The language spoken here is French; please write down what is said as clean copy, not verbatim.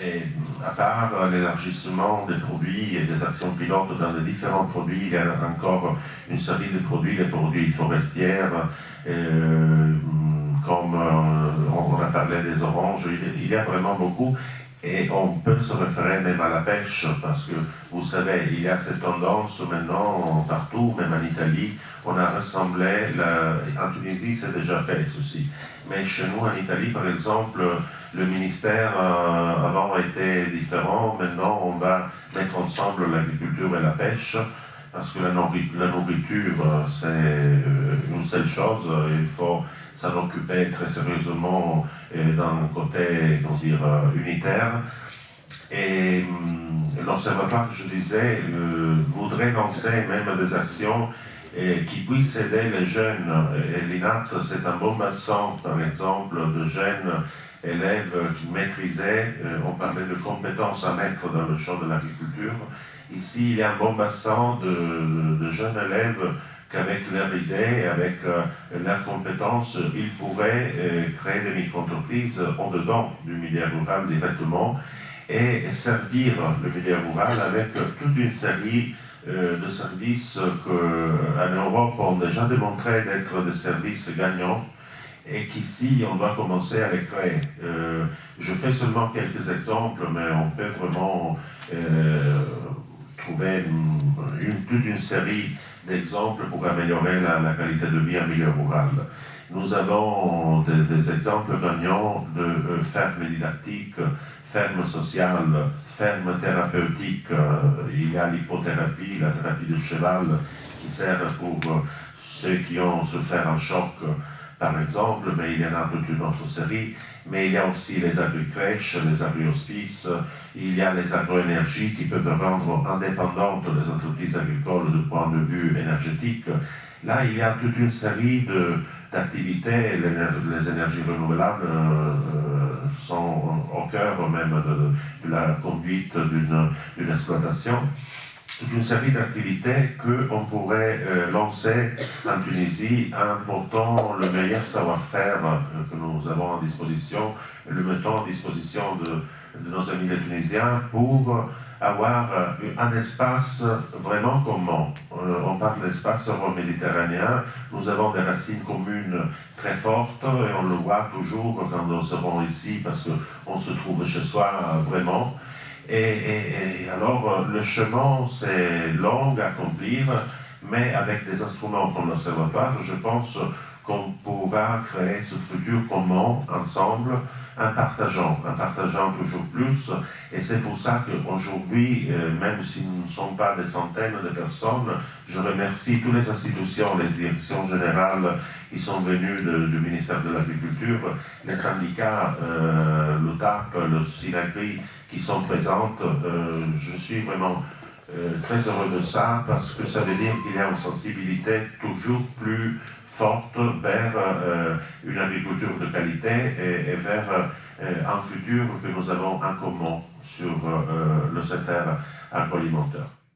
Et à part l'élargissement des produits et des actions pilotes dans les différents produits, il y a encore une série de produits, les produits forestiers, comme on a parlé des oranges, il y a vraiment beaucoup. Et on peut se référer même à la pêche, parce que vous savez, il y a cette tendance maintenant partout, même en Italie, on a rassemblé, en Tunisie c'est déjà fait ceci, mais chez nous en Italie par exemple, le ministère avant était différent, maintenant on va mettre ensemble l'agriculture et la pêche, parce que la nourriture c'est une seule chose, il faut s'en occuper très sérieusement d'un côté, comment dire, unitaire. Et l'Observatoire, je disais, voudrait lancer même des actions qui puissent aider les jeunes. Et l'INAT, c'est un bon bassin, par exemple, de jeunes élèves qui maîtrisaient, on parlait de compétences à mettre dans le champ de l'agriculture. Ici, il y a un bon bassin de jeunes élèves qu'avec leur idée, avec leurs compétences, ils pourraient créer des micro-entreprises en dedans du milieu rural directement et servir le milieu rural avec toute une série de services qu'en Europe ont déjà démontré d'être des services gagnants et qu'ici on doit commencer à les créer. Je fais seulement quelques exemples, mais on peut vraiment trouver toute une série d'exemples pour améliorer la qualité de vie en milieu rural. Nous avons des exemples gagnants de fermes didactiques, fermes sociales, fermes thérapeutiques. Il y a l'hypothérapie, la thérapie du cheval, qui sert pour ceux qui ont souffert un choc, par exemple, mais il y en a toute une autre série. Mais il y a aussi les agri-crèches, les agri-hospices, il y a les agro-énergies qui peuvent rendre indépendantes les entreprises agricoles du point de vue énergétique. Là, il y a toute une série d'activités. Les énergies renouvelables sont au cœur même de la conduite d'une exploitation. Toute une série d'activités qu'on pourrait lancer en Tunisie en portant le meilleur savoir-faire que nous avons à disposition, le mettons à disposition de nos amis les Tunisiens pour avoir un espace vraiment commun. On parle d'espace euro-méditerranéen, nous avons des racines communes très fortes et on le voit toujours quand nous serons ici parce qu'on se trouve chez soi vraiment. Et alors, le chemin, c'est long à accomplir, mais avec des instruments comme l'Observatoire, je pense qu'on pourra créer ce futur commun ensemble, en partageant toujours plus. Et c'est pour ça qu'aujourd'hui, même si nous ne sommes pas des centaines de personnes, je remercie toutes les institutions, les directions générales qui sont venues du ministère de l'Agriculture, les syndicats, l'UTAP, le SINAGRI, qui sont présentes. Je suis vraiment très heureux de ça, parce que ça veut dire qu'il y a une sensibilité toujours plus forte vers une agriculture de qualité et vers un futur que nous avons en commun sur le secteur agroalimentaire.